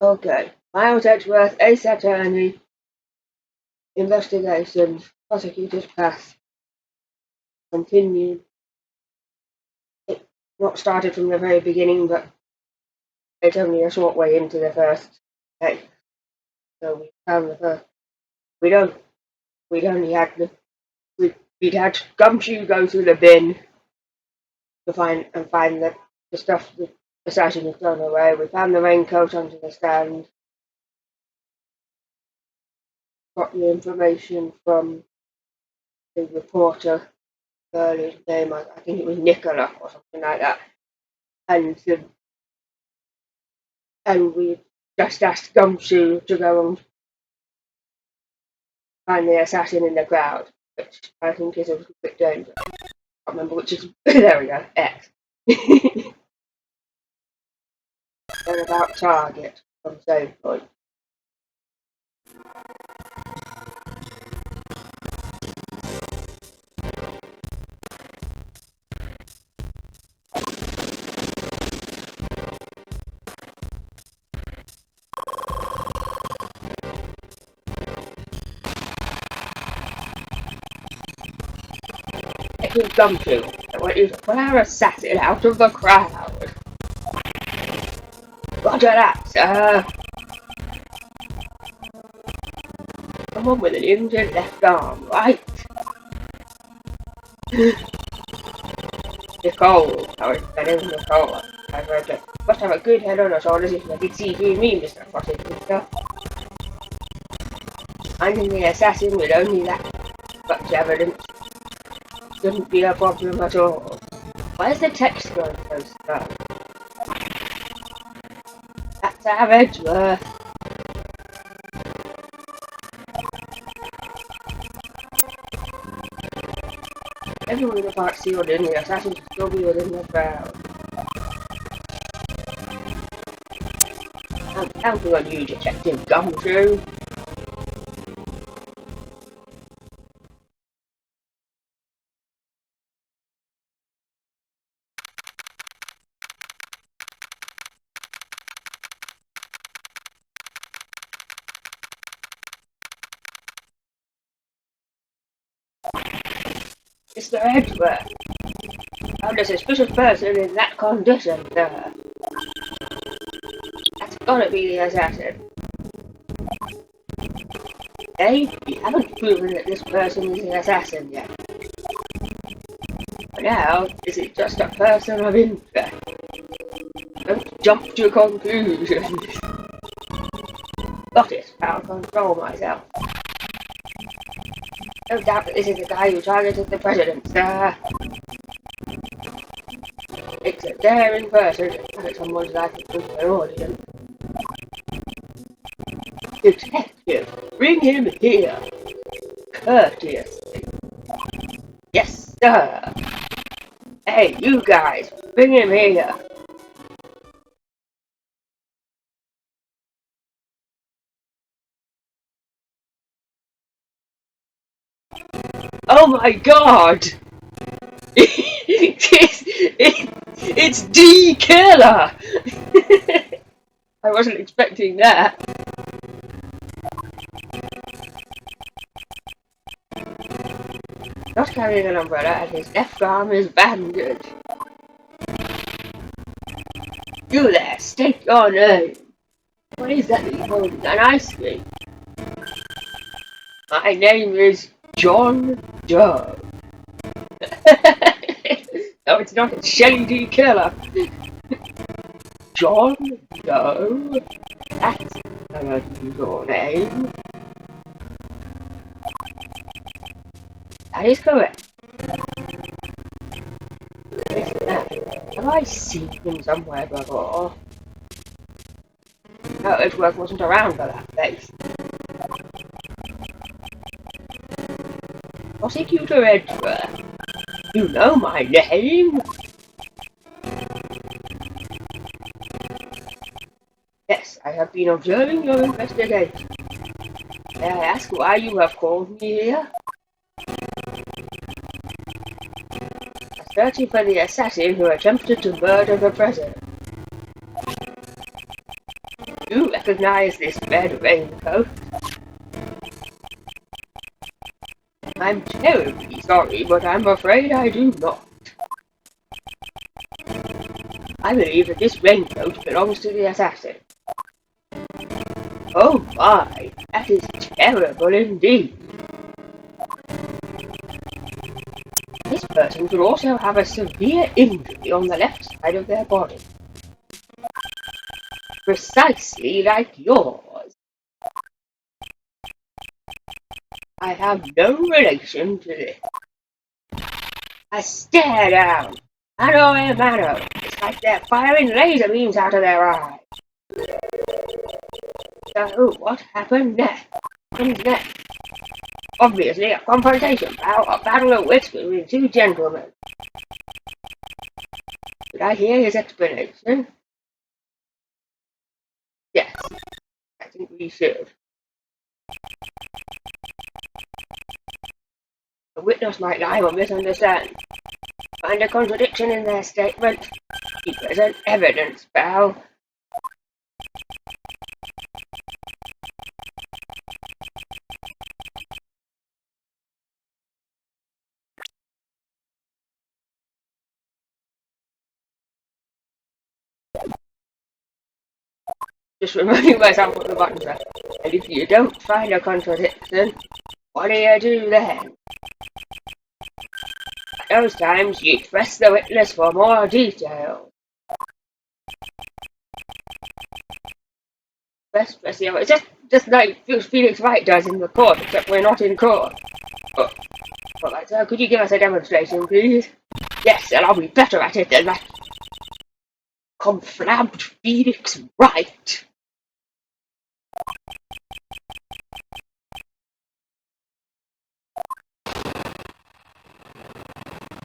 Okay. Miles Edgeworth, Ace Attorney, Investigations, Prosecutor's Path, continued. It not started from the very beginning, but it's only a short way into the first case. So we found the first. We don't. We'd only had the. We'd had Gumshoe go through the bin to find the stuff the assassin had thrown away. We found the raincoat under the stand. Got the information from the reporter. His name, I think it was Nicola or something like that, and we just asked Gumshoe to go and find the assassin in the crowd, which I think is a bit dangerous. I can't remember which is. There we go. X. Turnabout target from save point. It was Gumshoe. I want you to pull our assassin out of the crowd. Roger that, sir. Someone with an injured left arm, right? Nicole. Oh, that is Nicole. I've heard that. Must have a good head on her shoulders if I could see through me, Mr. Prosecutor. Finding the assassin with only that much evidence shouldn't be a problem at all. Where's the text going so slow? That's our Edgeworth. Everyone in the park sealed in, the assassin should still be within the crowd. I'm counting on you, Detective Gumshoe. Mr. Edgeworth, found a suspicious person in that condition, sir. That's gotta be the assassin. We haven't proven that this person is the assassin yet. But now, is it just a person of interest? Don't jump to conclusions. Got it, I'll control myself. No doubt that this is the guy who targeted the president, sir. It's a daring person to target someone's life with their audience. Detective, bring him here. Courteously. Yes, sir. Hey, you guys, bring him here. Oh my god! It's D Killer! I wasn't expecting that. Not carrying an umbrella and his left arm is bandaged. You there, state your name. What is that you're holding? An ice cream? My name is John Doe. No, it's not. It's Shady Killer. John Doe? That's an unusual name. That is correct. Have I seen him somewhere before? No, Edgeworth wasn't around for that place. Prosecutor Edgeworth, you know my name? Yes, I have been observing your investigation. May I ask why you have called me here? Searching for the assassin who attempted to murder the president. You recognize this red raincoat? I'm terribly sorry, but I'm afraid I do not. I believe that this raincoat belongs to the assassin. Oh my, that is terrible indeed. This person could also have a severe injury on the left side of their body. Precisely like yours. I have no relation to this. I stare down. Mano a mano. It's like they're firing laser beams out of their eyes. So, what happened next? Obviously, a confrontation, a battle of wits between two gentlemen. Did I hear his explanation? Yes, I think we should. The witness might lie or misunderstand. Find a contradiction in their statement. You present evidence, pal. Just reminding myself what the buttons are. And if you don't find a contradiction, what do you do then? At those times, you press the witness for more detail. Press, it's just like Phoenix Wright does in the court, except we're not in court. Alright, sir, could you give us a demonstration, please? Yes, and I'll be better at it than that conflabbed Phoenix Wright.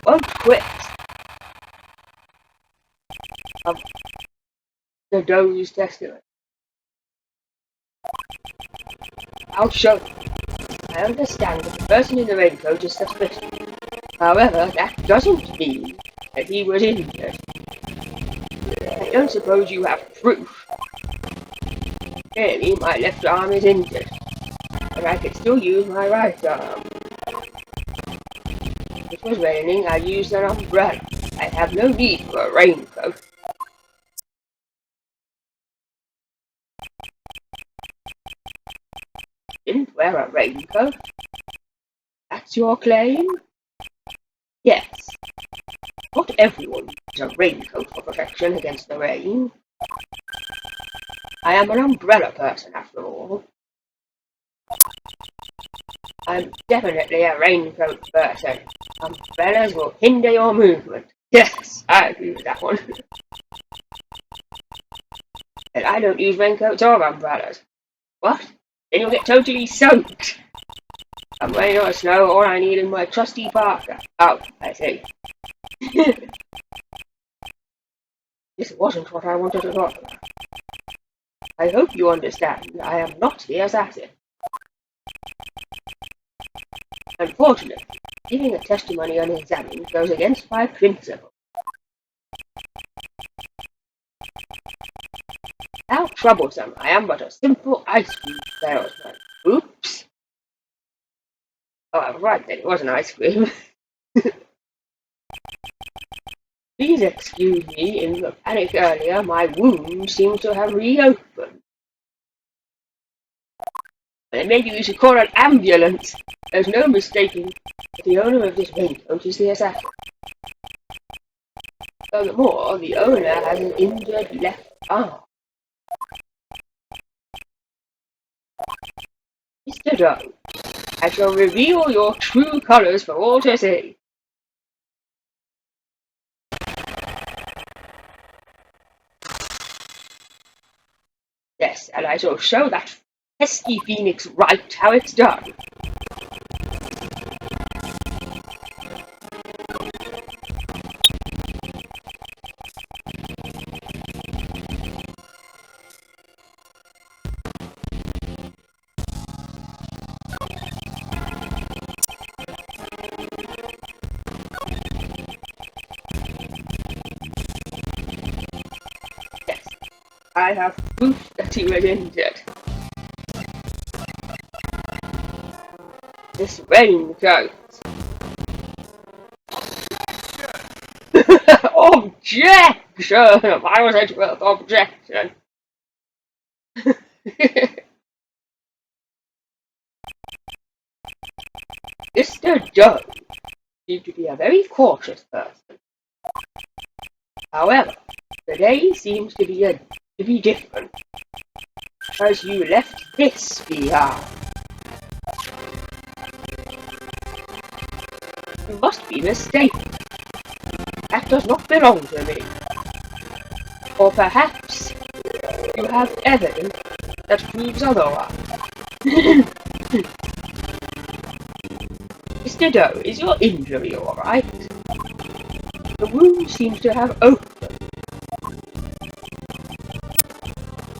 Won't quit. The Doe's Testament. I'll show you. I understand that the person in the raincoat is suspicious. However, that doesn't mean that he was injured. I don't suppose you have proof. Clearly, my left arm is injured, but I could still use my right arm. If it was raining, I used an umbrella. I have no need for a raincoat. Didn't wear a raincoat? That's your claim? Yes. Not everyone needs a raincoat for protection against the rain. I am an umbrella person, after all. I'm definitely a raincoat person. Umbrellas will hinder your movement. Yes, I agree with that one. And I don't use raincoats or umbrellas. What? Then you'll get totally soaked. I'm rain or snow, all I need is my trusty parka. Oh, I see. This wasn't what I wanted to talk about. I hope you understand I am not the assassin. Unfortunately, giving a testimony unexamined goes against my principle. How troublesome! I am but a simple ice cream salesman. Oops. Oh, I was right then, it wasn't ice cream. Please excuse me, in the panic earlier, my wound seems to have reopened. And maybe we should call an ambulance. There's no mistaking that the owner of this raincoat is the assassin. Furthermore, the owner has an injured left arm. Mr. Doe, I shall reveal your true colours for all to see. Yes, and I shall show that pesky Phoenix Wright how it's done. I have proof that he was injured. This raincoat. Objection! I was Edgeworth, objection. Mr. Jones seemed to be a very cautious person. However, today seems to be different, as you left this behind. You must be mistaken. That does not belong to me. Or perhaps you have evidence that proves otherwise. Mr. Doe, is your injury alright? The wound seems to have opened.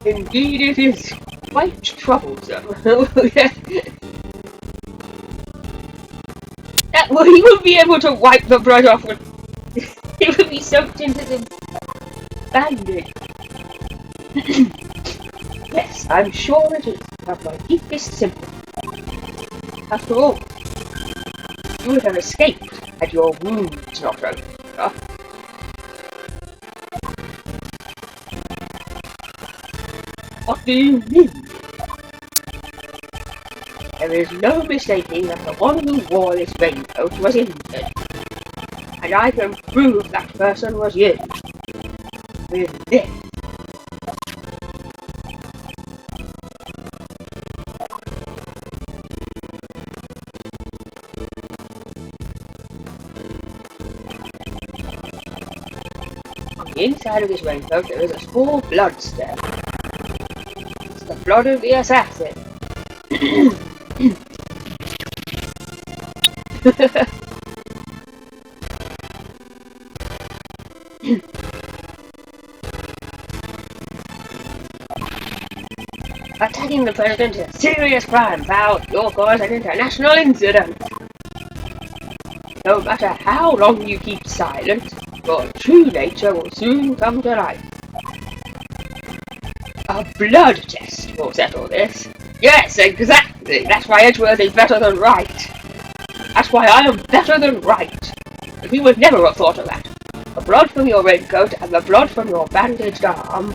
Indeed it is quite troublesome. Well, he wouldn't be able to wipe the blood off with... It would be soaked into the bandage. Yes, I'm sure it is. Of my deepest sympathy. After all, you would have escaped had your wounds not opened. What do you mean? There is no mistaking that the one who wore this raincoat was injured. And I can prove that person was you. With this. On the inside of this raincoat there is a small blood stain. It's the blood of the assassin. Attacking the president is a serious crime, pal. You'll cause an international incident. No matter how long you keep silent, your true nature will soon come to light. A blood test will settle this. Yes, exactly. That's why Edgeworth is better than right. That's why I am better than right. But he would never have thought of that. The blood from your raincoat and the blood from your bandaged arm.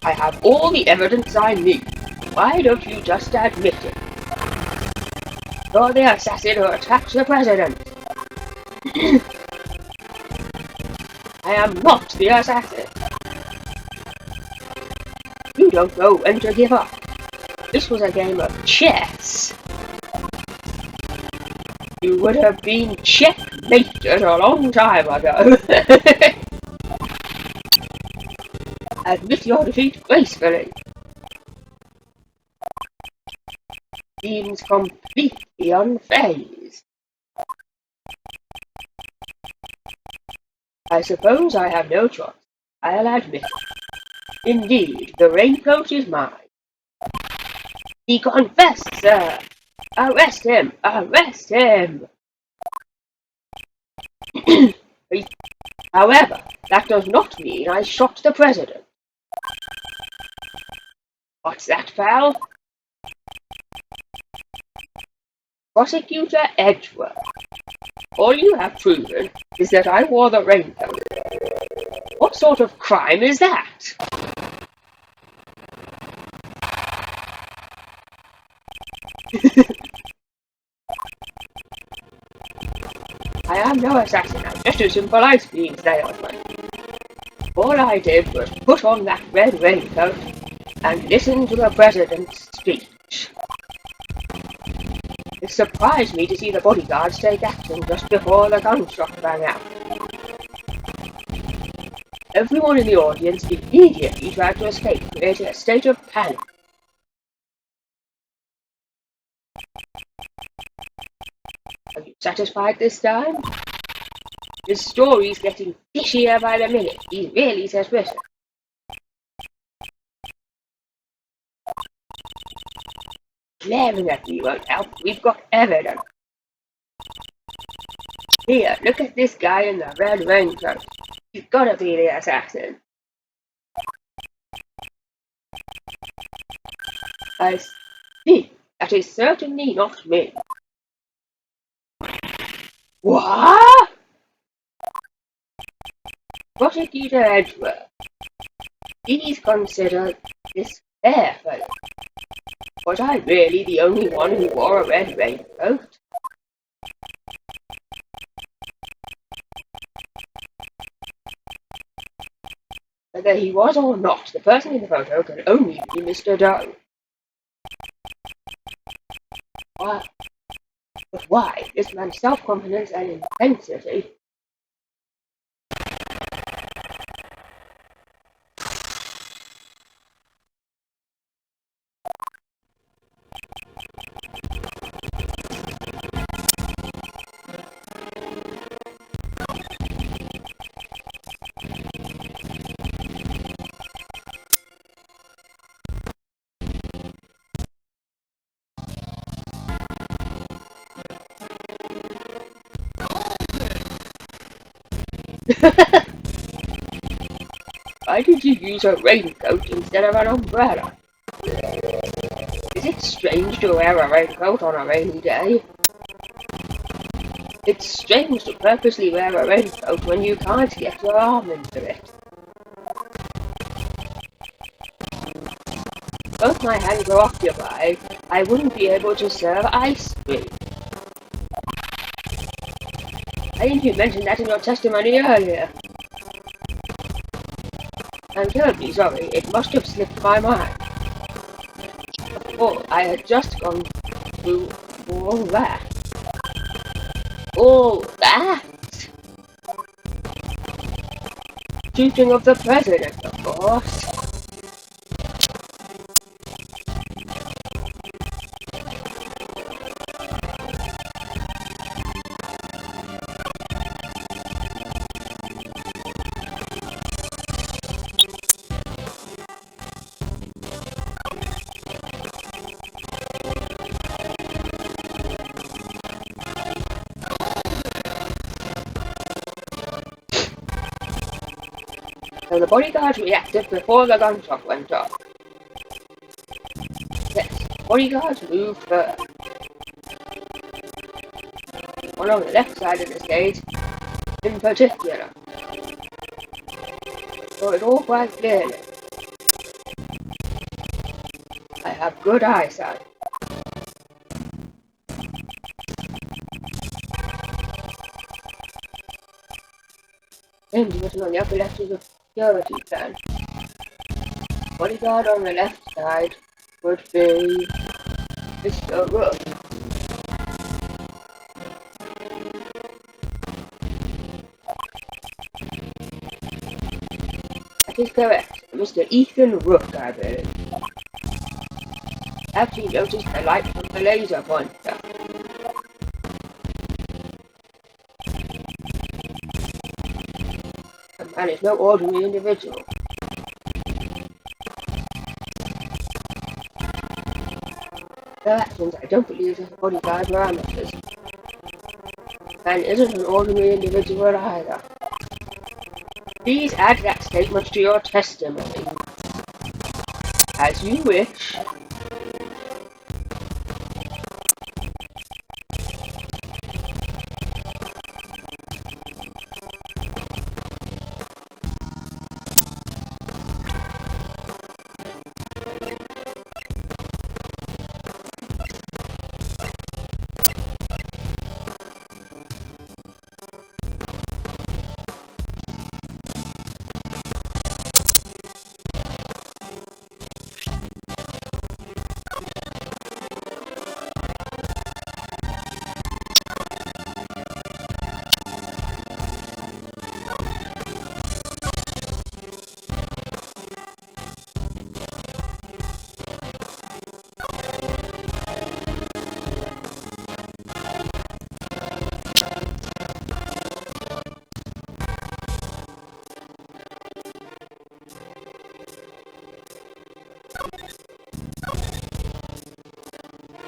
I have all the evidence I need. Why don't you just admit it? You're the assassin who attacked the president. I am not the assassin. You don't know when to give up. This was a game of chess. You would have been checkmated a long time ago. Admit your defeat gracefully. Seems completely unfazed. I suppose I have no choice. I'll admit it. Indeed, the raincoat is mine. He confessed, sir. Arrest him! Arrest him! However, that does not mean I shot the president. What's that, pal? Prosecutor Edgeworth. All you have proven is that I wore the raincoat. What sort of crime is that? I am no assassin, I'm just a simple ice-cream salesman. All I did was put on that red raincoat and listen to the president's speech. It surprised me to see the bodyguards take action just before the gunshot rang out. Everyone in the audience immediately tried to escape, creating a state of panic. Are you satisfied this time? His story's getting fishier by the minute. He's really suspicious. Glaring at me won't help. We've got evidence. Here, look at this guy in the red raincoat. He's gotta be the assassin. I see. That is certainly not me. What? Prosecutor Edgeworth. Please consider this fair, fellow. Was I really the only one who wore a red raincoat? Whether he was or not, the person in the photo can only be Mr. Doe. Why? But why? This man's self-confidence and intensity. Why did you use a raincoat instead of an umbrella? Is it strange to wear a raincoat on a rainy day? It's strange to purposely wear a raincoat when you can't get your arm into it. Both my hands are occupied. I wouldn't be able to serve ice cream. I think you mentioned that in your testimony earlier. I'm terribly sorry. It must have slipped my mind. Oh, I had just gone through all that. All that? Shooting of the president, of course. So the bodyguard reacted before the gunshot went off. Yes, bodyguards moved first. One on the left side of the stage, in particular. Saw it all quite clearly. I have good eyesight. James written on the upper left is a security plan. Bodyguard on the left side would be Mr. Rook. That is correct. Mr. Ethan Rook, I believe. Have you noticed the light from the laser pointer? The man is no ordinary individual. Their actions, I don't believe his bodyguard were amateurs. The man isn't an ordinary individual either. Please add that statement to your testimony. As you wish.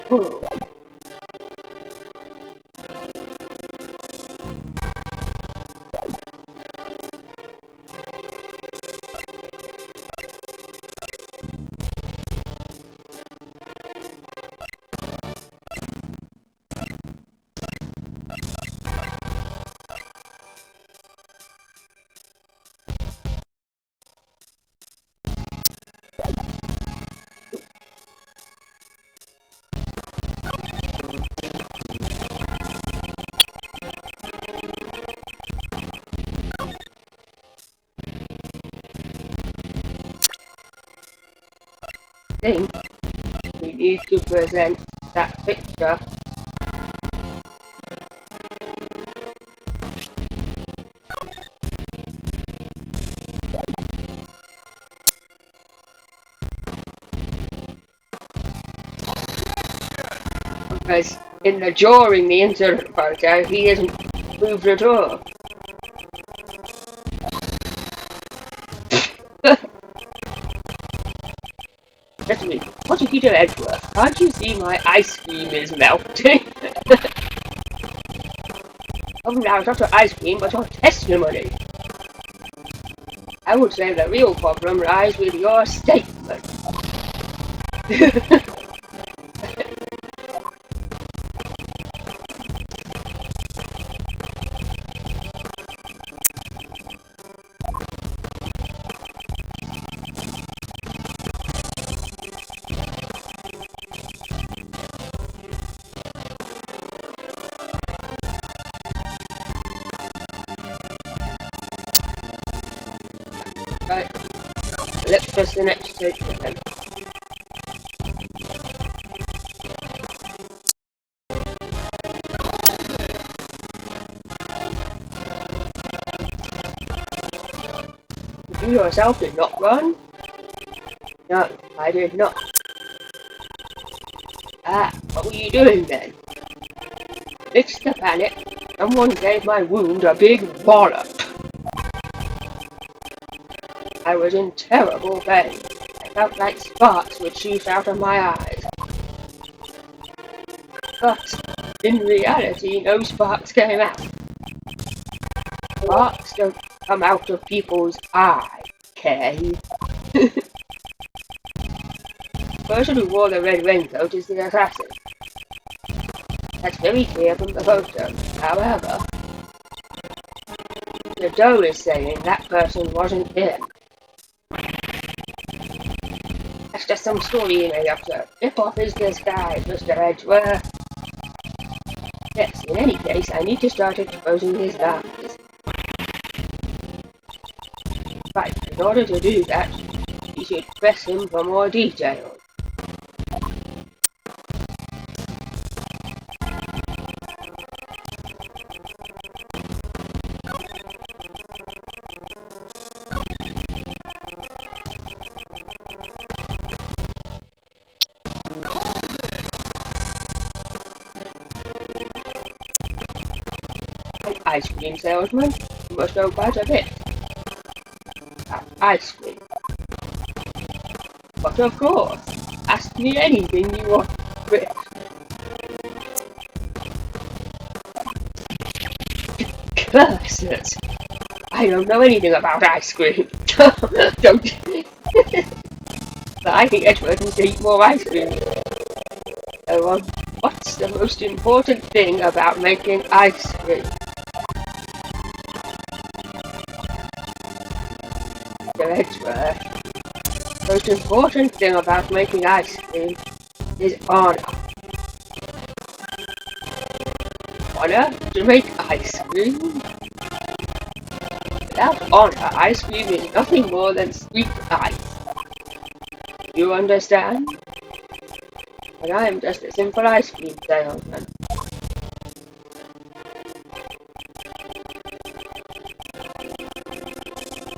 Oh. think we need to present that picture. Because during the incident photo, he isn't moved at all. Literally, what did you do, Edgeworth? Can't you see my ice cream is melting? Oh, now it's not your ice cream, but your testimony. I would say the real problem lies with your statement. Right, let's press the next statement then. You yourself did not run? No, I did not. Ah, what were you doing then? It's the panic. Someone gave my wound a big wallop. I was in terrible pain. I felt like sparks would shoot out of my eyes. But, in reality, no sparks came out. Sparks don't come out of people's eyes, okay? The person who wore the red raincoat is the assassin. That's very clear from the photo. However, the doe is saying that person wasn't him. That's just some story he made up to rip off his disguise, Mr. Edgeworth. Yes, in any case, I need to start exposing his lies. Right, in order to do that, we should press him for more details. An ice cream salesman? You must know quite a bit. Ice cream. But of course, ask me anything you want, Chris. Curses! I don't know anything about ice cream. Don't. But I think Edgeworth needs to eat more ice cream. So, what's the most important thing about making ice cream? Mr. Edgeworth, the most important thing about making ice cream is honor. Honor to make ice cream? Without honor, ice cream is nothing more than sweet ice. You understand? But I am just a simple ice cream salesman.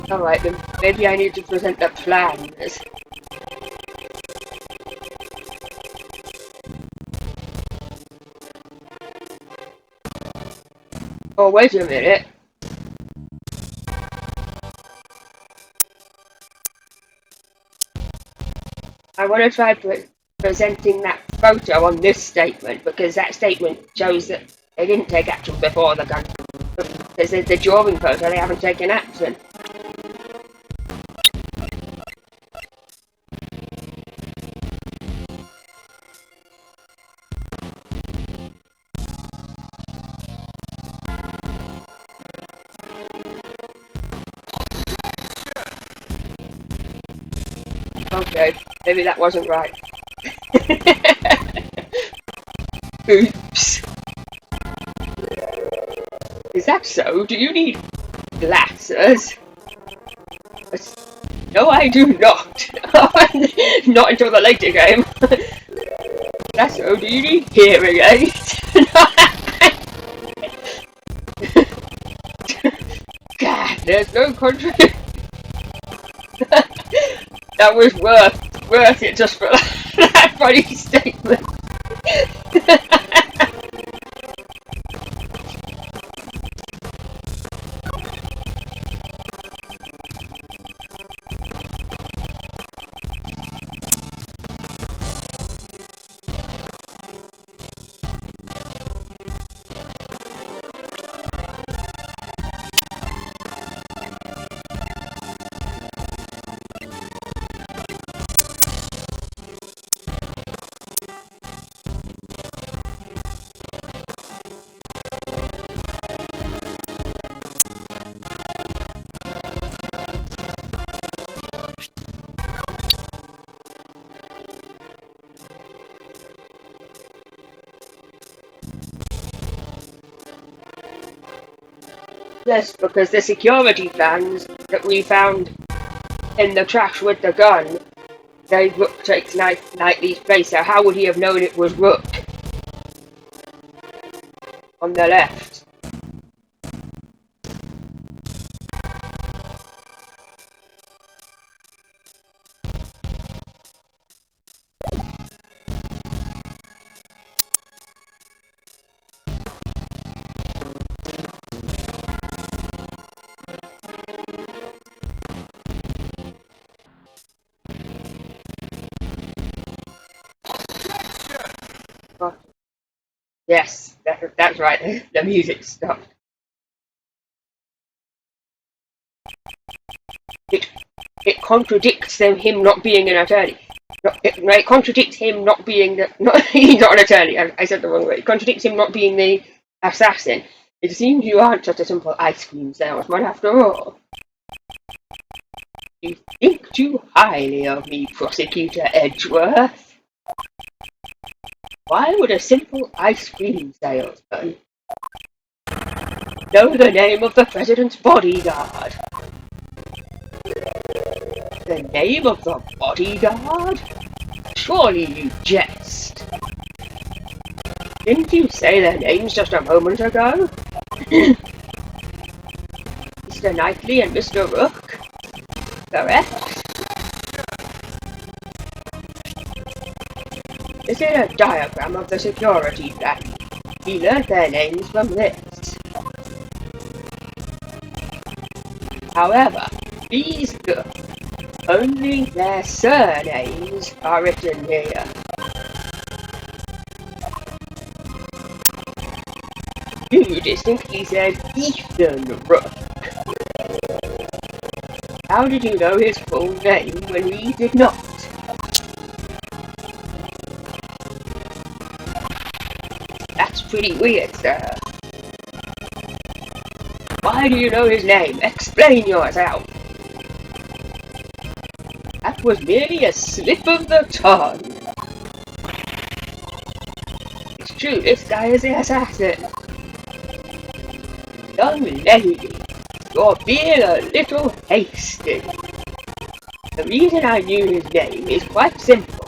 Alright then, maybe I need to present the plans. Oh, wait a minute. I want to try presenting that photo on this statement, because that statement shows that they didn't take action before the gun. Because the drawing photo, they haven't taken action. Okay, maybe that wasn't right. Oops. Is that so? Do you need glasses? No, I do not. Not until the later game. That's so do you need hearing aids? God, there's no contradiction. That was worth it just for that funny statement. Yes, because the security plans that we found in the trash with the gun, they Rook takes Knightley's place, so how would he have known it was Rook? On the left. Oh, yes, that's right, the music stopped. It contradicts him not being an attorney. It contradicts him not being he's not an attorney. I said the wrong word. It contradicts him not being the assassin. It seems you aren't just a simple ice cream salesman after all. You think too highly of me, Prosecutor Edgeworth. Why would a simple ice cream salesman know the name of the president's bodyguard? The name of the bodyguard? Surely you jest. Didn't you say their names just a moment ago? Mr. Knightley and Mr. Rook? Correct? This is a diagram of the security plan. We learned their names from this. However, please look. Only their surnames are written here. You distinctly said Ethan Rook. How did you know his full name when we did not? That's pretty weird, sir. Why do you know his name? Explain yourself. That was merely a slip of the tongue. It's true, this guy is the assassin. Young lady, you're being a little hasty. The reason I knew his name is quite simple.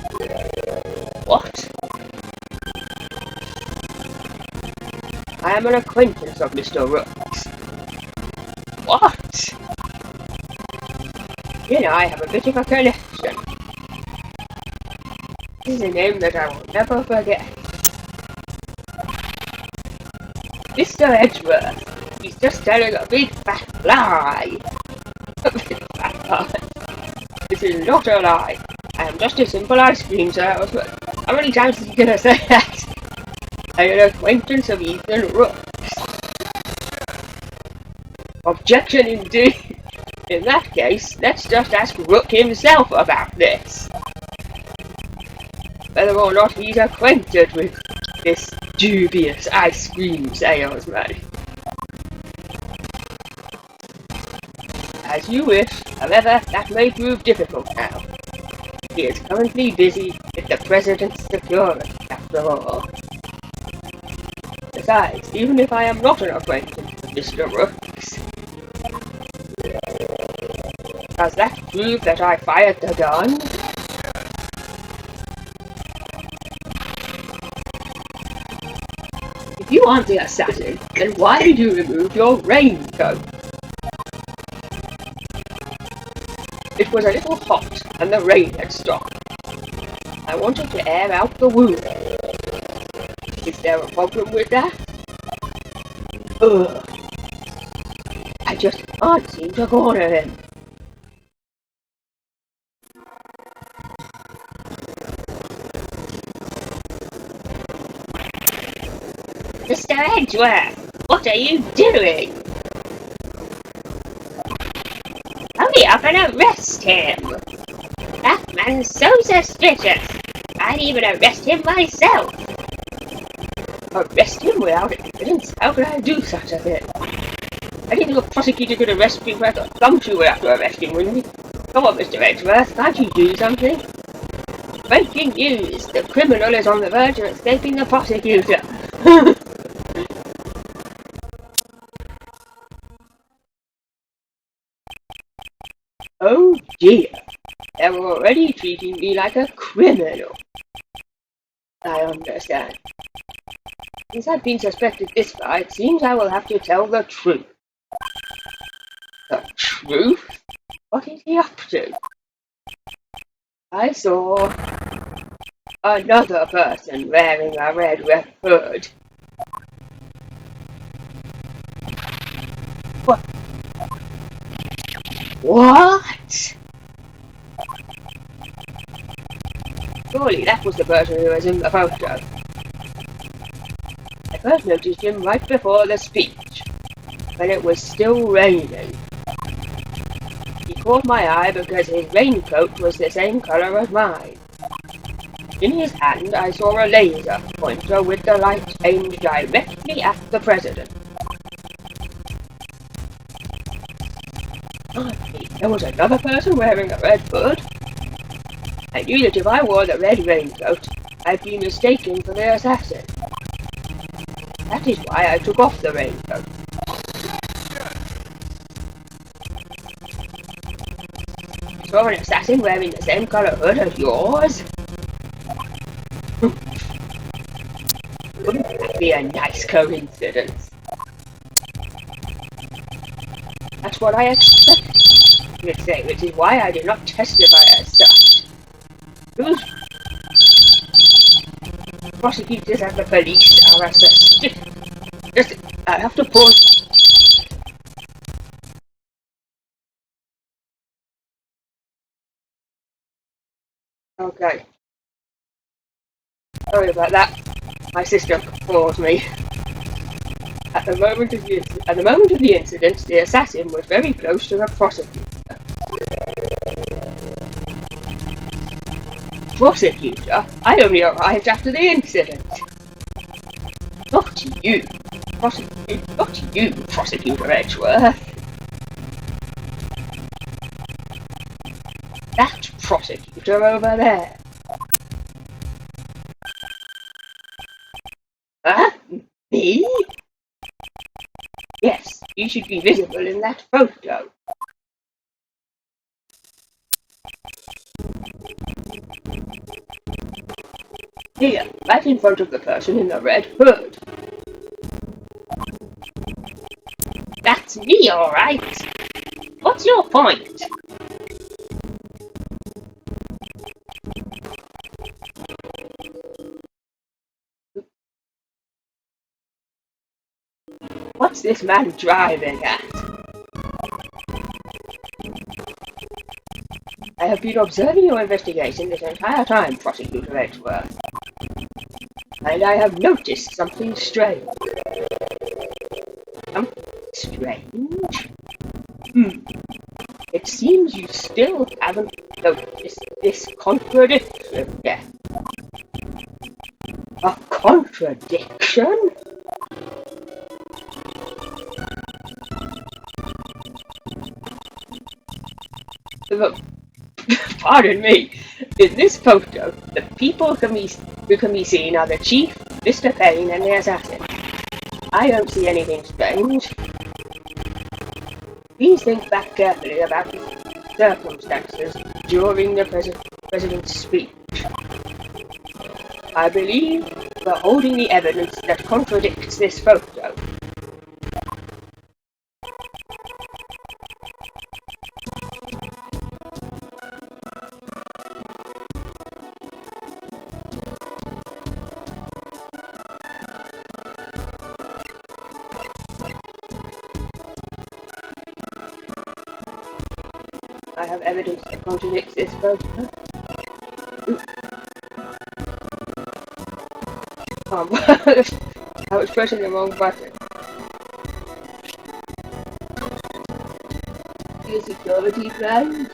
What? I am an acquaintance of Mr. Rook's. What? He and I have a bit of a connection. This is a name that I will never forget. Mr. Edgeworth. He's just telling a big fat lie. A big fat lie. This is not a lie. I am just a simple ice cream salesman. How many times is he gonna say that? I'm an acquaintance of Ethan Rook. Objection indeed. In that case, let's just ask Rook himself about this. Whether or not he's acquainted with this dubious ice cream salesman. As you wish, however, that may prove difficult now. He is currently busy with the President's security, after all. Besides, even if I am not an acquaintance with Mr. Rooks, Does that prove that I fired the gun? If you aren't the assassin, then why did you remove your raincoat? It was a little hot, and the rain had stopped. I wanted to air out the wound. Is there a problem with that? Ugh. I just can't seem to corner him. Mr. Edgeworth, what are you doing? Hurry up and arrest him! That man's so suspicious. I'd even arrest him myself. Arrest him without evidence? How could I do such a thing? I didn't think a prosecutor could arrest me without a gumshoe would have to arrest him, wouldn't he? Come on, Mr. Edgeworth, can't you do something? Breaking news! The criminal is on the verge of escaping the prosecutor. Oh dear, they were already treating me like a criminal. I understand. Since I've been suspected this far, it seems I will have to tell the truth. The truth? What is he up to? I saw another person wearing a red hood. What? Surely that was the person who was in the photo. I first noticed him right before the speech, when it was still raining. He caught my eye because his raincoat was the same colour as mine. In his hand I saw a laser pointer with the light aimed directly at the president. There was another person wearing a red hood. I knew that if I wore the red raincoat, I'd be mistaken for the assassin. That is why I took off the raincoat. I saw an assassin wearing the same colour hood as yours. Wouldn't that be a nice coincidence? That's what I expected, you'd say, which is why I did not testify as such. Those prosecutors and the police are suspicious. I have to pause. Okay. Sorry about that. My sister paused me. At the moment of the incident, the assassin was very close to the prosecutor. Prosecutor? I only arrived after the incident. Not you, Prosecutor Edgeworth. That prosecutor over there. Huh? Me? Yes, you should be visible in that photo. Here, right in front of the person in the red hood. That's me, all right. What's your point? What's this man driving at? I have been observing your investigation this entire time, Prosecutor Edgeworth. And I have noticed something strange. Something strange? It seems you still haven't noticed this contradiction yet. A contradiction? Pardon me. In this photo, the people who can be seen are the Chief, Mr. Payne, and the assassin. I don't see anything strange. Please think back carefully about circumstances during the president's speech. I believe we're holding the evidence that contradicts this photo. I have evidence that contradicts this photo. I was pressing the wrong button. Your security plans?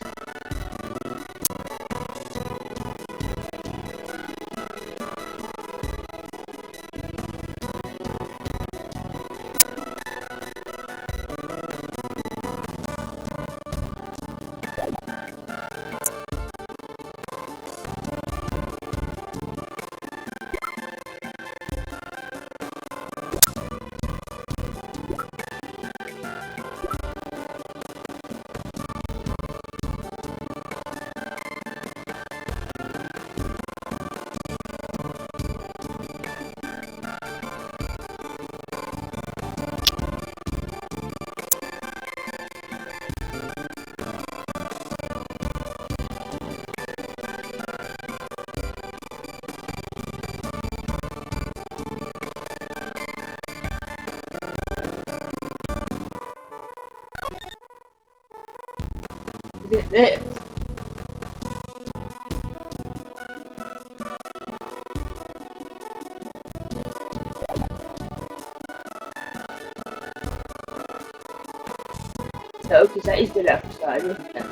This. No, because that is the left side, isn't it?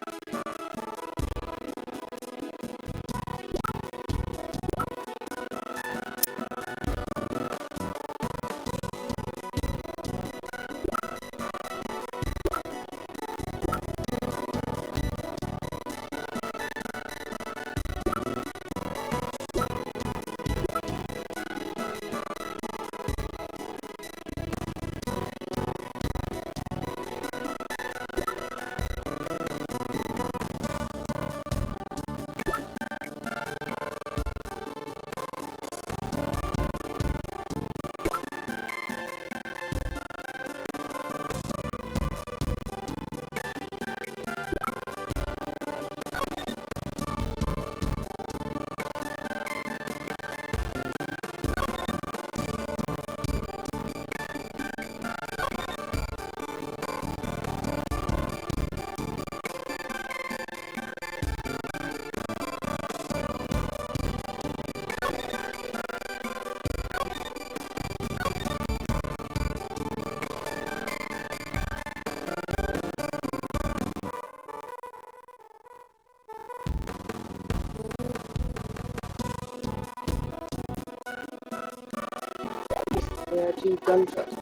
There are two gunshots.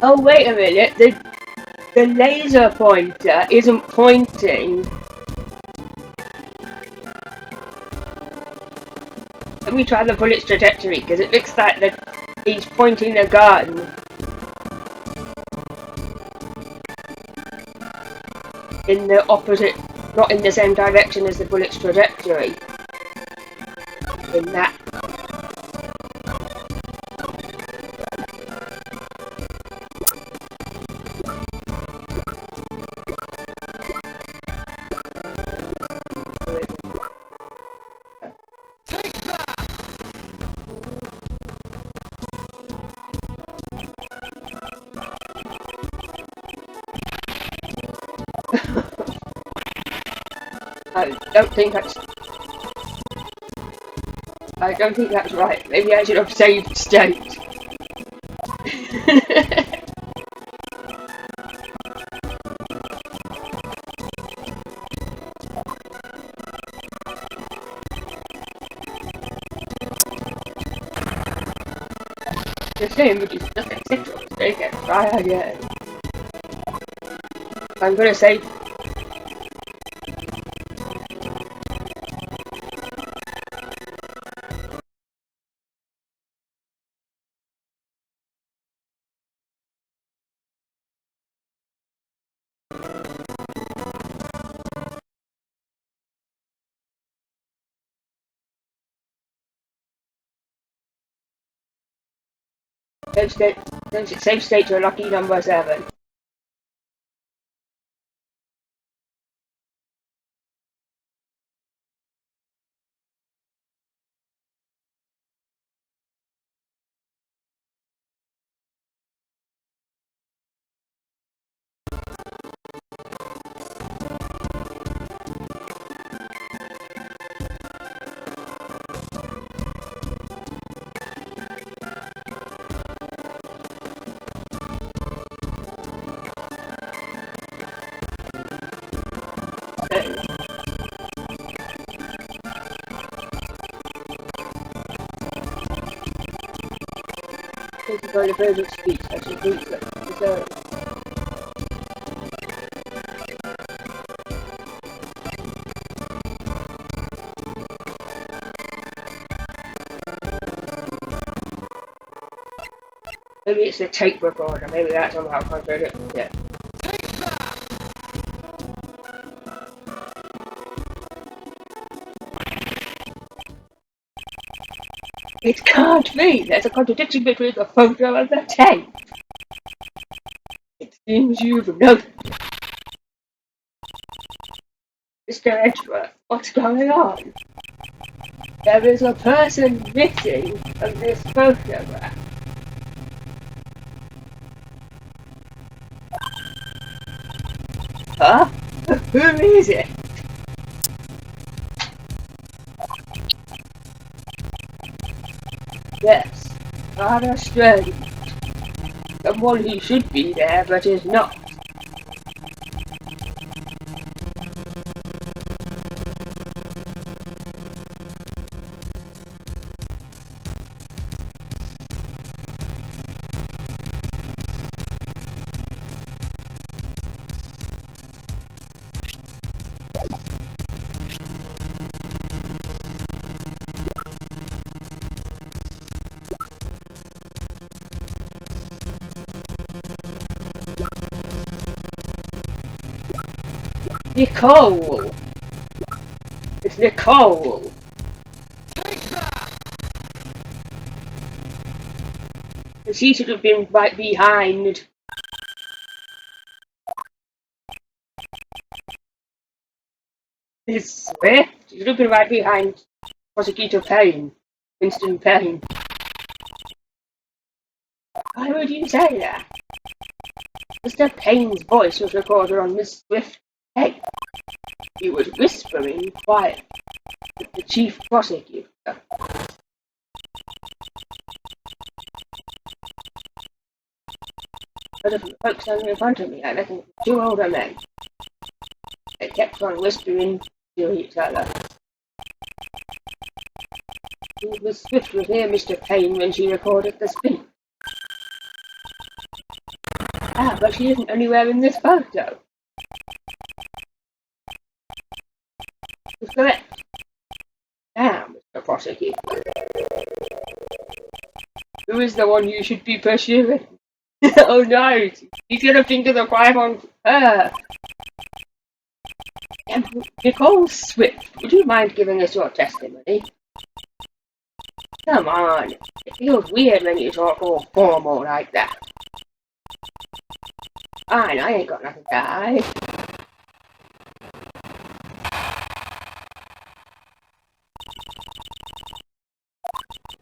Oh, wait a minute. The laser pointer isn't pointing. Let me try the bullet's trajectory, because it looks like he's pointing the gun in the opposite, not in the same direction as the bullet's trajectory. In that. I don't think that's... I don't think that's right. Maybe I should have saved state. The same, which is just acceptable mistake and try again. I'm gonna save. Save state to a lucky number 7. Thank you for the very good speech. I should read it. So, maybe it's the tape recorder. Maybe that's somehow contradicted it. It can't be! There's a contradiction between the photo and the tape! It seems you've noticed. Mr. Edgeworth, what's going on? There is a person missing from this photograph. Huh? Who is it? Yes, rather strange. Someone who should be there but is not. Nicole! It's Nicole! She should have been right behind. It's Swift? She should have been right behind Prosecutor Payne. Winston Payne. Why would you say that? Mr. Payne's voice was recorded on Miss Swift's tape. He was whispering quiet with the chief prosecutor. But if the folks standing in front of me, I reckon 2 older men. They kept on whispering to each other. Miss Swift was near Mr. Payne when she recorded the speech. Ah, but she isn't anywhere in this photo. That's correct. Now, Mr. Prosecutor. Who is the one you should be pursuing? Oh no! He's gonna think of the crime on her! Nicole Swift, would you mind giving us your testimony? Come on, it feels weird when you talk all formal like that. Fine, I ain't got nothing to hide.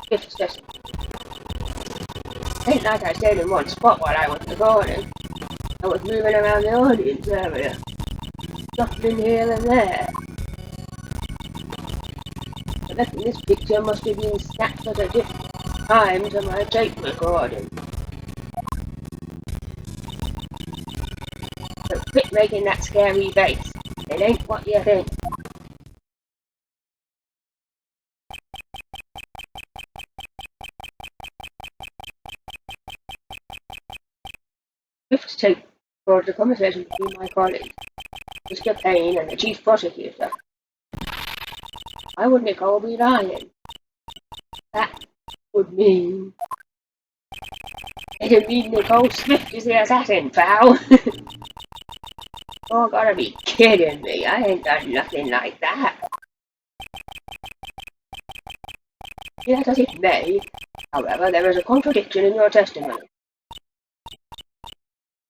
Swift's testimony. Ain't like I stayed in one spot while I was recording. I was moving around the audience area, shuffling here and there. reckon this picture must have been snapped at a different time to my tape recording. So quit making that scary face. It ain't what you think. Fifth tape recorded a conversation between my colleague, Mr. Payne, and the Chief Prosecutor. Why would Nicole be lying? That would mean... It'd mean Nicole Swift is the assassin, pal! Oh, gotta be kidding me. I ain't done nothing like that. Yes, as it may. However, there is a contradiction in your testimony.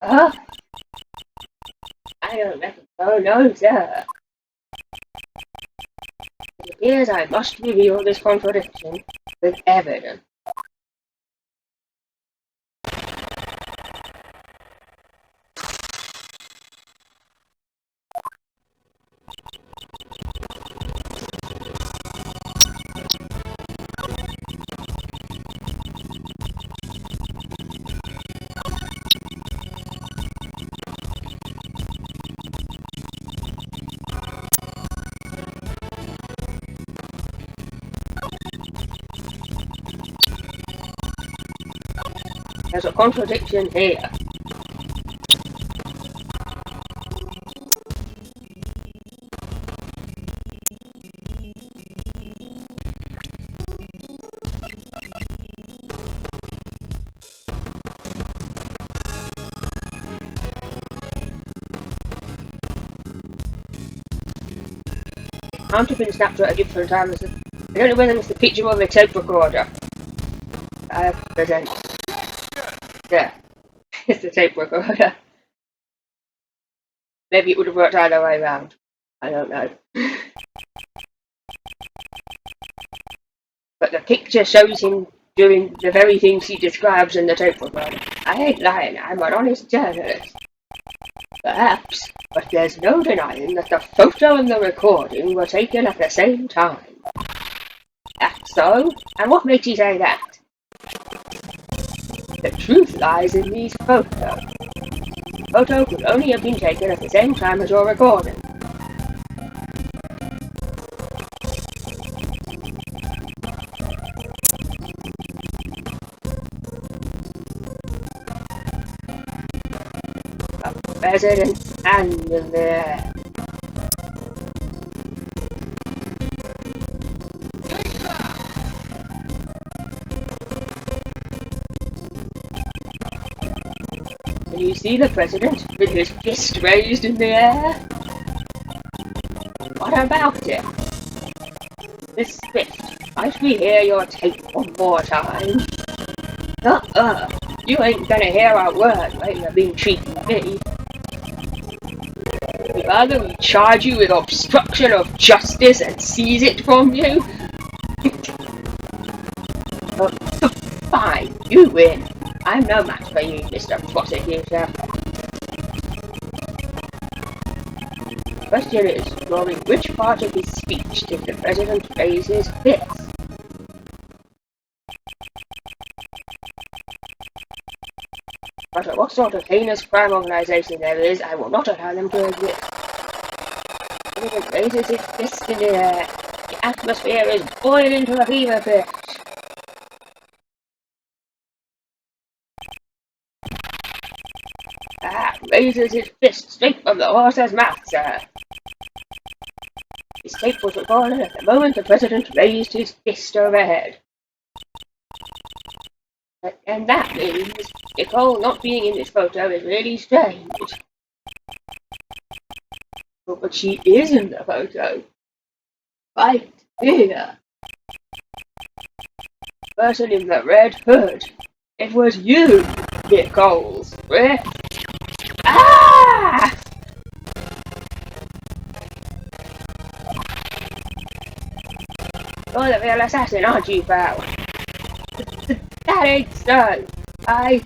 Huh? I don't reckon so, no, sir. It appears I must reveal this contradiction with evidence. There's a contradiction here. Can't have been snapped at a different time. I don't know whether it's the picture or the tape recorder. I present. Yeah, it's the tape recorder. Maybe it would have worked either way around. I don't know. But the picture shows him doing the very things he describes in the tape recorder. I ain't lying, I'm an honest journalist. Perhaps, but there's no denying that the photo and the recording were taken at the same time. That's so? And what makes you say that? The truth lies in these photos. The photo could only have been taken at the same time as your recording. The president's hand in the air. Can you see the president with his fist raised in the air? What about it? Miss Swift, might we hear your tape one more time? You ain't gonna hear a word while you've been treating me. We'd rather we charge you with obstruction of justice and seize it from you. Fine, you win. I'm no match for you, Mr. Prosecutor. The question is, during which part of his speech did the President raise his fist? No matter what sort of heinous crime organization there is, I will not allow them to exist. The President raises his fist in the air. The atmosphere is boiling to a fever pitch. Raises his fist straight from the horse's mouth, sir. His tape was recorded at the moment the President raised his fist overhead. And that means Nicole not being in this photo is really strange. But she is in the photo. Right here. The person in the red hood. It was you, Nicole Swift. Ah! You're the real assassin, aren't you, pal? That ain't so. I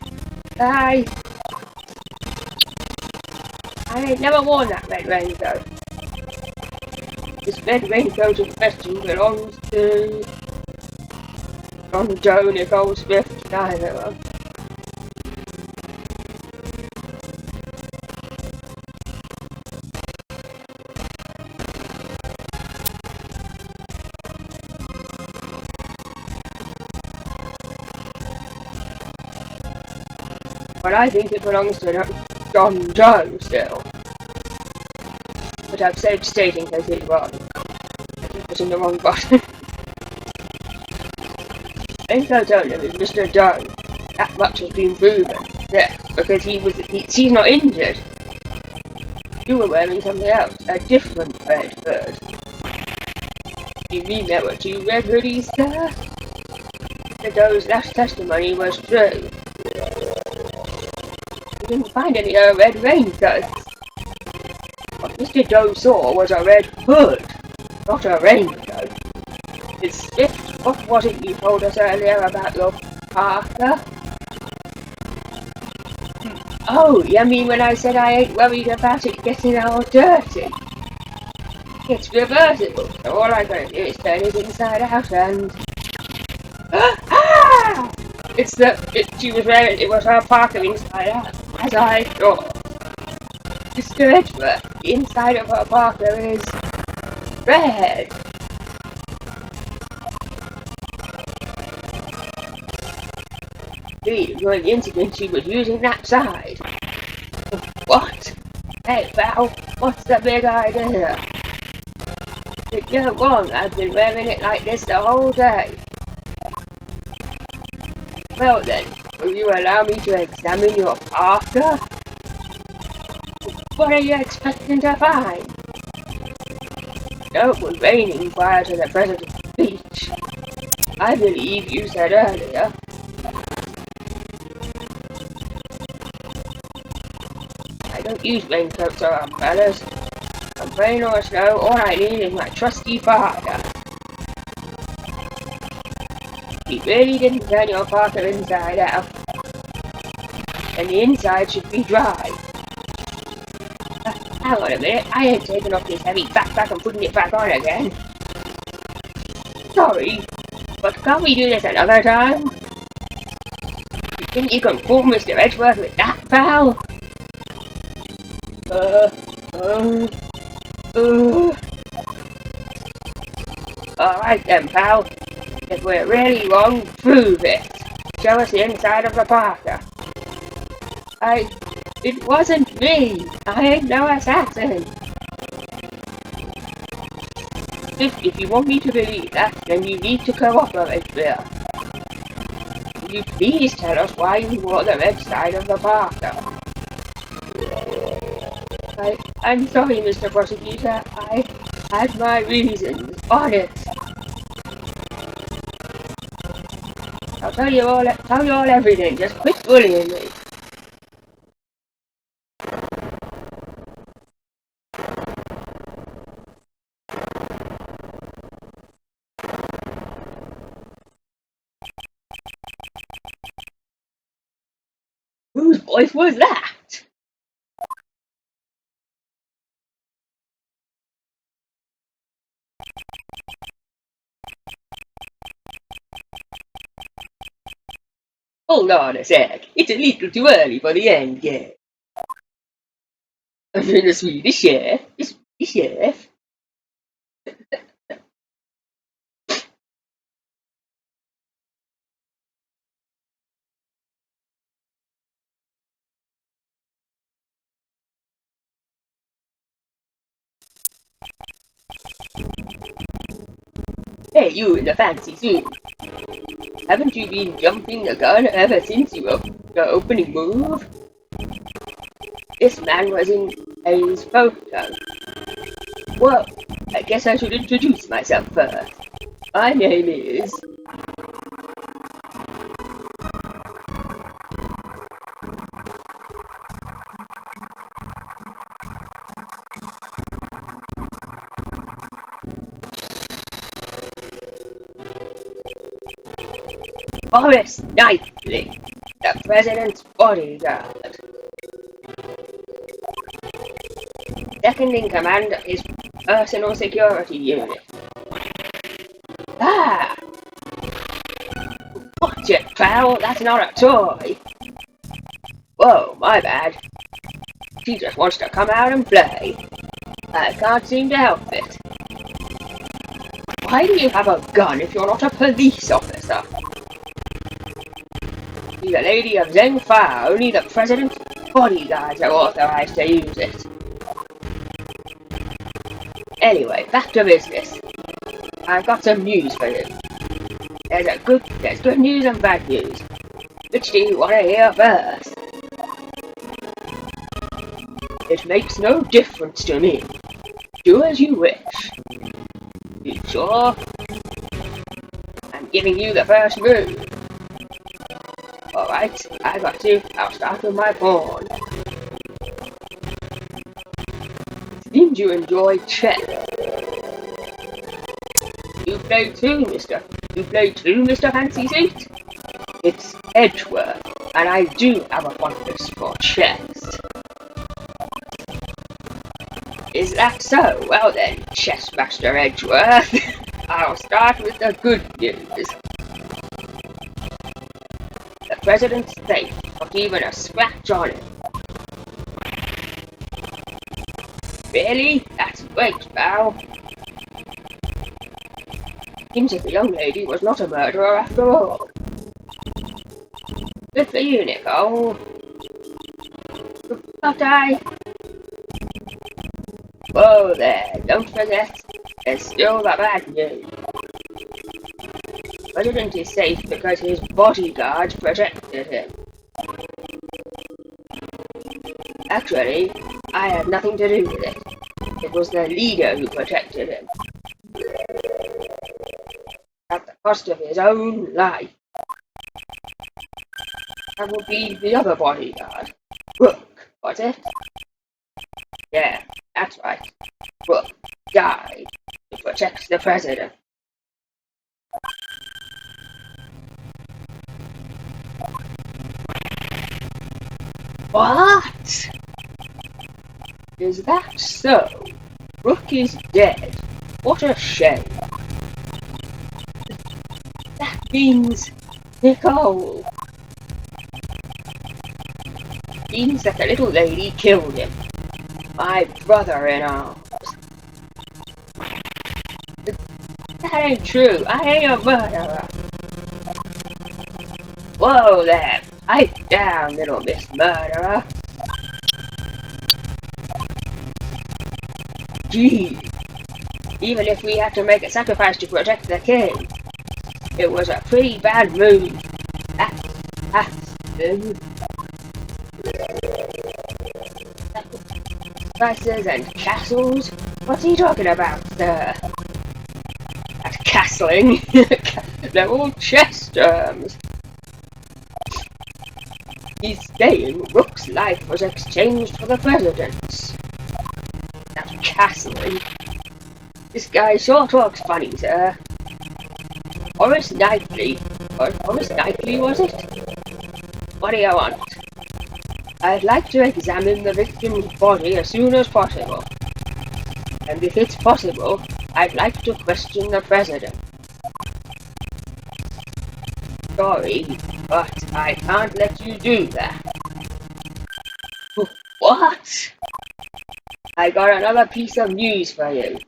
ain't never worn that red raincoat. This red raincoat in question belongs to John Joe, Nicole Swift, neither of them. But I think it belongs to John Joe still. But I've saved state in case it's wrong. I keep pushing the wrong button. Raincoat owner is Mr. Joe. That much has been proven. Yeah, because he's not injured. You were wearing something else, a different red bird. You mean there were two red hoodies there? Mr. Joe's last testimony was true. We didn't find any red raincoats. What Mr. Joe saw was a red hood, not a raincoat. It's Swift. What was it you told us earlier about your Parker? Oh, you mean when I said I ain't worried about it getting all dirty? It's reversible, so all I gotta do is turn it inside out and... Ah! She was wearing, it was her Parker inside out, as I thought. Mr. Edgeworth, the inside of her Parker is red. During the incident, she was using that side. What? Hey, pal, what's the big idea? You're wrong, I've been wearing it like this the whole day. Well then, will you allow me to examine your Parker? What are you expecting to find? No, it was raining prior to the president's speech. I believe you said earlier. I don't use raincoats or umbrellas. From rain or snow, all I need is my trusty father. He really didn't turn your Parker inside out. And the inside should be dry. Hang on a minute, I ain't taking off this heavy backpack and putting it back on again. Sorry, but can't we do this another time? You think you can fool Mr. Edgeworth with that, pal? Alright then, pal. If we're really wrong, prove it. Show us the inside of the Parker. It wasn't me. I ain't no assassin. If you want me to believe that, then you need to cooperate, Bill. Will you please tell us why you wore the red side of the Parker? I'm sorry, Mr. Prosecutor. I had my reasons. Honest. I'll tell you all everything. Just quit bullying me. Whose voice was that? Hold on a sec. It's a little too early for the end game. I'm the Swedish chef. The Swedish chef. Hey, you in the fancy suit. Haven't you been jumping the gun ever since your opening move? This man was in his photo. Well, I guess I should introduce myself first. My name is... Boris Knightley, the President's bodyguard. Second in command is personal security unit. Ah! Watch it, pal, that's not a toy! Whoa, my bad. She just wants to come out and play. I can't seem to help it. Why do you have a gun if you're not a police officer? She's a lady of Zengfa, only the president's bodyguards are authorized to use it. Anyway, back to business. I've got some news for you. There's good news and bad news. Which do you want to hear first? It makes no difference to me. Do as you wish. You sure? I'm giving you the first move. Alright, I got you. I'll start with my pawn. It seems you enjoy chess. You play too, Mr. Fancy Suit? It's Edgeworth, and I do have a fondness for chess. Is that so? Well then, Chess Master Edgeworth, I'll start with the good news. The president's safe, not even a scratch on it. Really? That's great, pal. Seems that the young lady was not a murderer after all. Good for you, Nicole. But whoa there, don't forget, there's still the bad news. The president is safe because his bodyguards protected him. Actually, I had nothing to do with it. It was the leader who protected him. At the cost of his own life. That would be the other bodyguard. Brooke, was it? Yeah, that's right. Brooke died to protect the president. What? Is that so? Brooke is dead. What a shame. That means Nicole. Means that the little lady killed him. My brother-in-arms. That ain't true. I ain't a murderer. Whoa there. Pipe down, little Miss Murderer. Gee. Even if we had to make a sacrifice to protect the king, it was a pretty bad move. Sacrifices and castles? What's he talking about, sir? That castling? They're all chess terms. He's saying Rook's life was exchanged for the president's. That castling. This guy sure talks funny, sir. Horace Knightley. Horace Knightley, was it? What do you want? I'd like to examine the victim's body as soon as possible. And if it's possible, I'd like to question the president. Sorry, but I can't let you do that. What? I got another piece of news for you.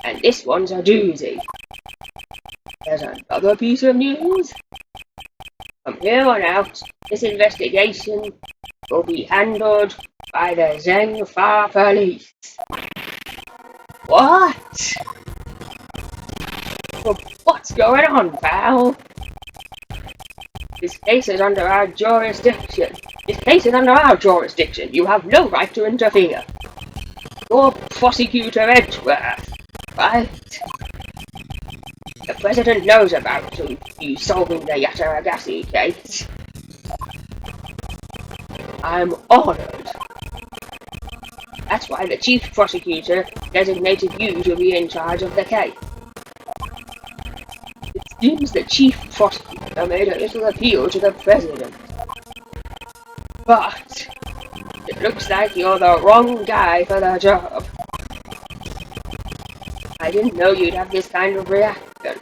And this one's a doozy. There's another piece of news? From here on out, this investigation will be handled by the Zengfa police. What? Well, what's going on, pal? This case is under our jurisdiction. You have no right to interfere. You're Prosecutor Edgeworth, right? The president knows about you solving the Yataragasi case. I'm honored. That's why the chief prosecutor designated you to be in charge of the case. It seems the chief prosecutor made a little appeal to the president. But it looks like you're the wrong guy for the job. I didn't know you'd have this kind of reaction.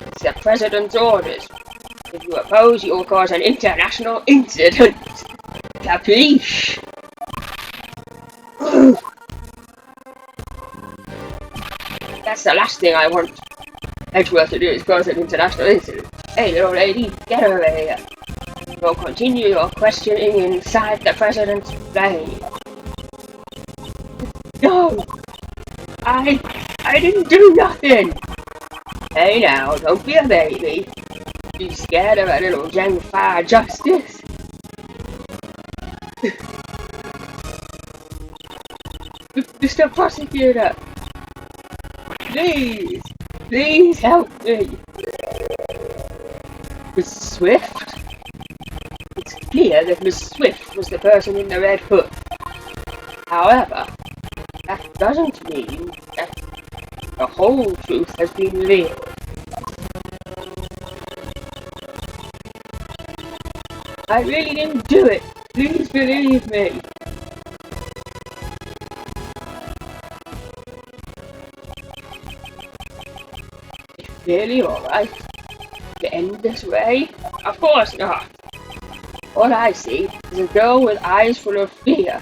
It's the President's orders. If you oppose, you will cause an international incident. Capiche? That's the last thing I want Edgeworth to do is cause an international incident. Hey, little lady, get over here. You'll continue your questioning inside the President's plane. No! I didn't do nothing! Hey now, don't be a baby. You scared of a little Genfire justice? Mr. Prosecutor! Please help me! Miss Swift? It's clear that Miss Swift was the person in the red hood. However, that doesn't mean that the whole truth has been revealed. I really didn't do it. Please believe me. It's really alright to end this way? Of course not. All I see is a girl with eyes full of fear,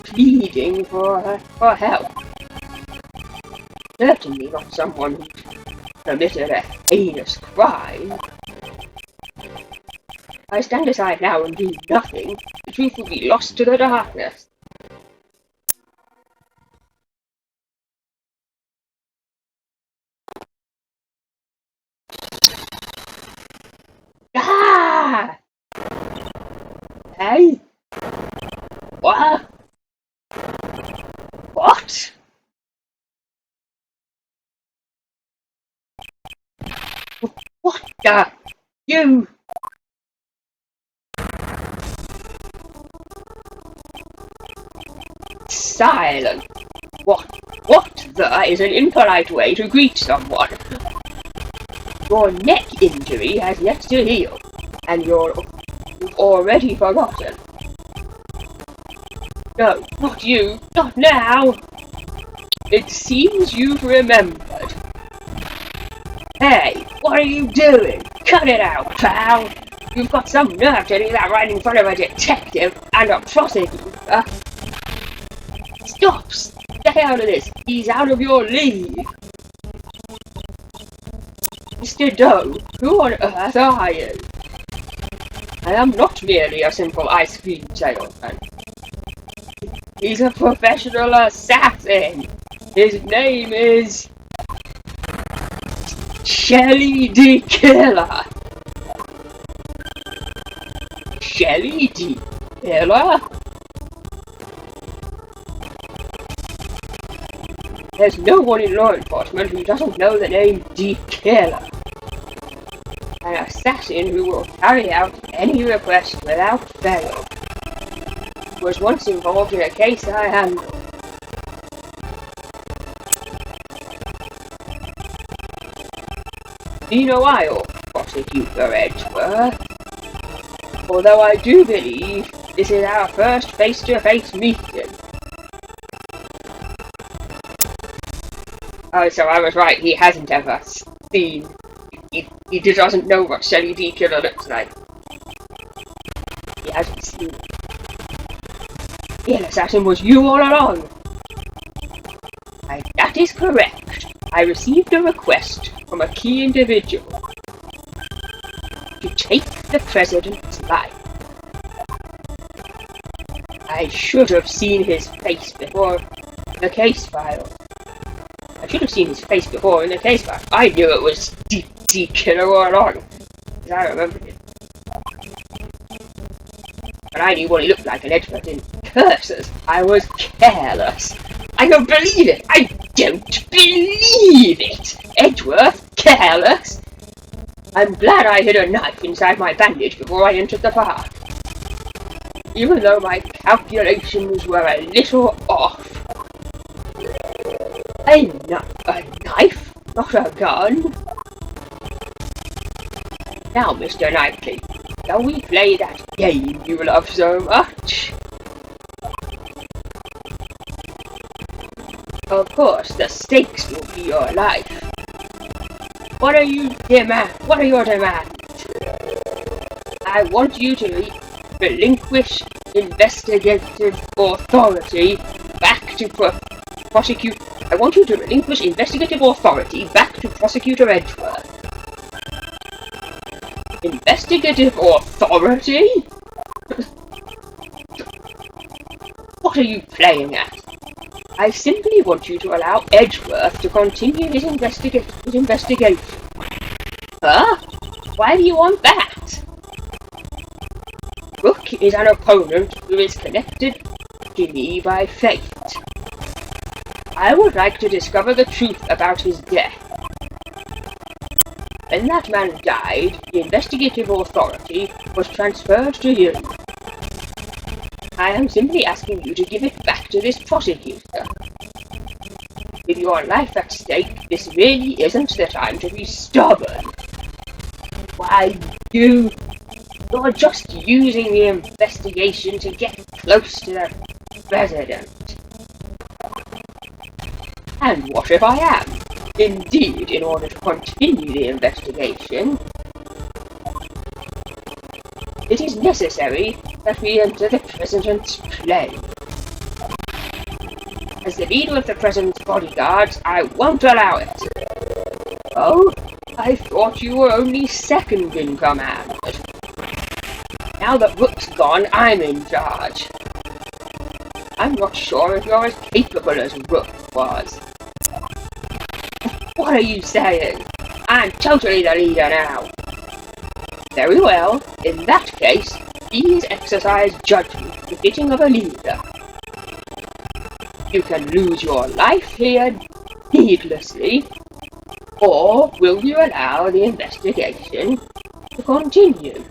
pleading for help. Certainly not someone who committed a heinous crime. If I stand aside now and do nothing, the truth will be lost to the darkness. Ah! Hey? What? What? What the? You? Silent. What the is an impolite way to greet someone? Your neck injury has yet to heal, and you've already forgotten. No, not you, not now! It seems you've remembered. Hey, what are you doing? Cut it out, pal! You've got some nerve to do that right in front of a detective and a prosecutor. Stop! Stay out of this! He's out of your league! Mr. Doe, who on earth are you? I am not merely a simple ice cream salesman. He's a professional assassin! His name is... Shelly D. Killer! Shelly D. Killer? There's no one in law enforcement who doesn't know the name D. Killer. An assassin who will carry out any request without fail. Was once involved in a case I handled. Been a while, Prosecutor Edgeworth. Although I do believe this is our first face-to-face meeting. Oh, so I was right, he hasn't ever seen... He just doesn't know what Shelly D. Killer looks like. He hasn't seen it. The assassin was you all along! That is correct. I received a request from a key individual to take the President's life. I should have seen his face before the case file. I should have seen his face before in the case file. I knew it was D. Killer all along, because I remembered it. But I knew what he looked like, and Edgeworth didn't. Curses! I was careless. I don't believe it! I don't believe it! Edgeworth? Careless? I'm glad I hid a knife inside my bandage before I entered the park. Even though my calculations were a little off. A knife? Not a gun? Now, Mr. Knightley, shall we play that game you love so much? Of course, the stakes will be your life. What are your demands? I want you to relinquish investigative authority back to Prosecutor. I want you to relinquish investigative authority back to Prosecutor Edgeworth. Investigative authority? What are you playing at? I simply want you to allow Edgeworth to continue his investigation. Huh? Why do you want that? Rook is an opponent who is connected to me by fate. I would like to discover the truth about his death. When that man died, the investigative authority was transferred to you. I am simply asking you to give it back to this prosecutor. With your life at stake, this really isn't the time to be stubborn. Why, you're just using the investigation to get close to the president. And what if I am? Indeed, in order to continue the investigation, it is necessary that we enter the president's plane. As the leader of the president's bodyguards, I won't allow it. Oh, I thought you were only second in command. Now that Rook's gone, I'm in charge. I'm not sure if you're as capable as Rook was. What are you saying? I'm totally the leader now. Very well. In that case, please exercise judgment befitting of a leader. You can lose your life here needlessly, or will you allow the investigation to continue?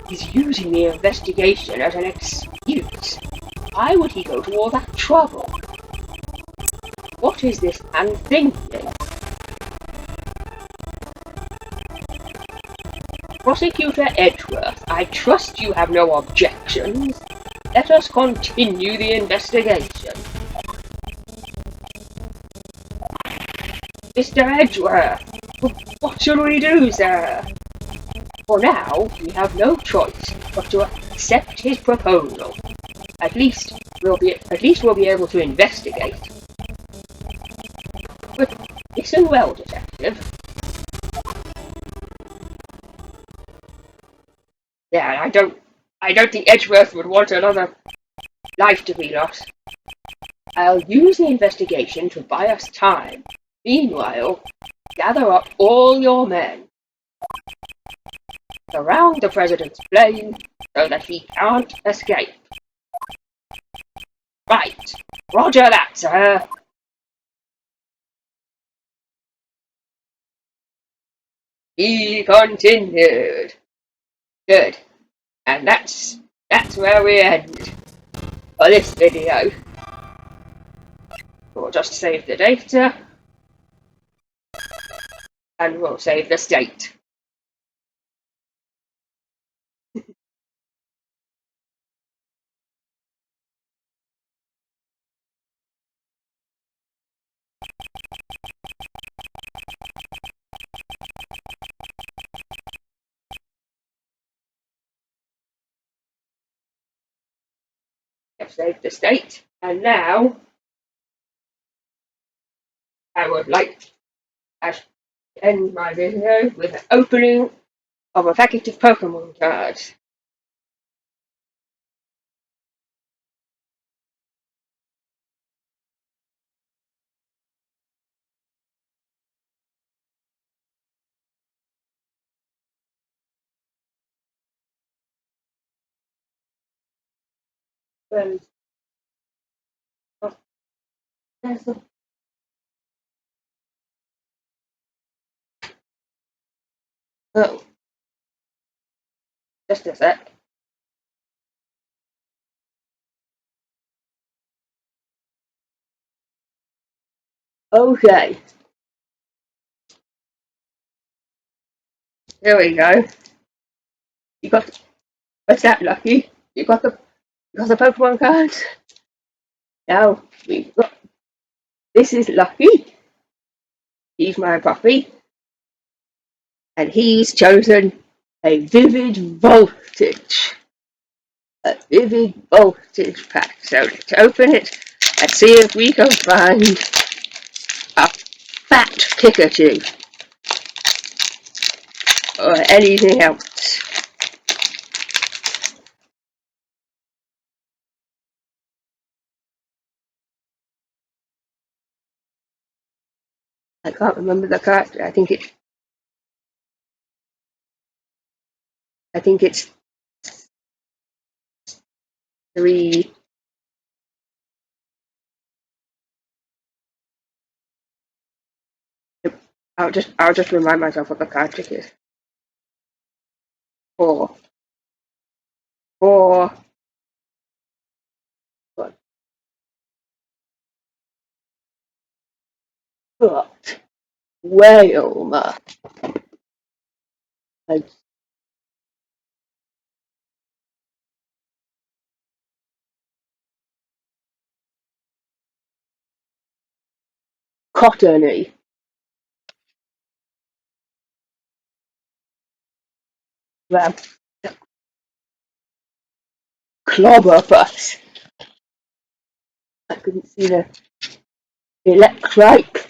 He's using the investigation as an excuse. Why would he go to all that trouble? What is this man thinking? Prosecutor Edgeworth, I trust you have no objections. Let us continue the investigation. Mr. Edgeworth, what should we do, sir? For now, we have no choice but to accept his proposal. At least we'll be able to investigate. But listen well, detective. Yeah, I don't think Edgeworth would want another life to be lost. I'll use the investigation to buy us time. Meanwhile, gather up all your men. Surround the president's plane so that he can't escape. Right. Roger that, sir. He continued. Good. And that's where we end for this video. We'll just save the data. And we'll save the state. I've saved the state. And now I would like to end my video with an opening of a packet of Pokémon cards. And oh, just a sec. Okay. There we go. You got, what's that, Lucky? You got the got the Pokemon cards. Now we've got. This is Lucky. He's my puppy. And he's chosen a Vivid Voltage. A Vivid Voltage pack. So let's open it and see if we can find a fat Pikachu or anything else. I can't remember the card. I think it's 3. I'll just remind myself what the card trick is. 4. 4. But Whalmer. And Cottony. Well, Clobberfuss. I couldn't see the Electrike.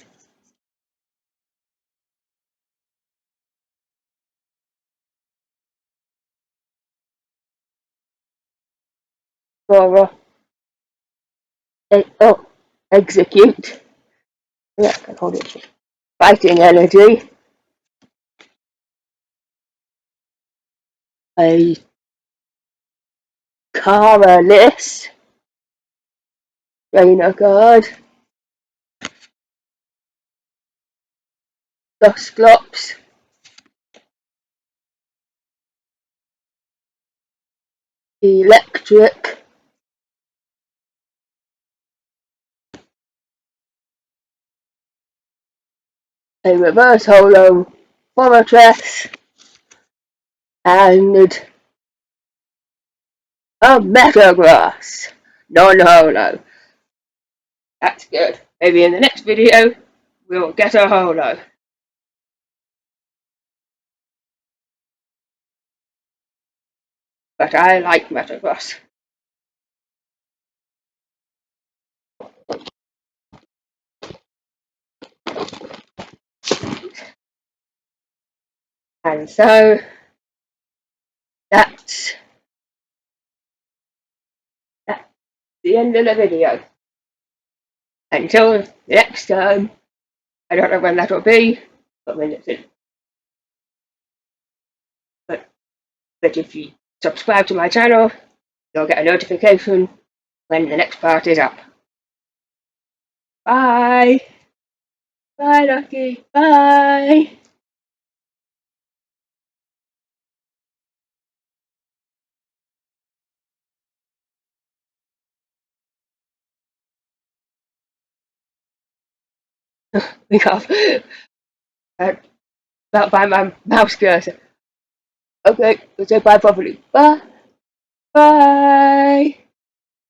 Or Execute. Yeah, I can hold it. Fighting Energy. A Caralis. Trainer card. Dusclops. Electric. A Reverse Holo. Fortress. And a Metagross. Non-holo. That's good. Maybe in the next video we'll get a holo. But I like Metagross. And so that's the end of the video. Until next time, I don't know when that'll be, but when it's in. But if you subscribe to my channel, you'll get a notification when the next part is up. Bye! Bye, Lucky! Bye! We got about by my mouse cursor. Okay, we'll say bye properly. Bye! Bye!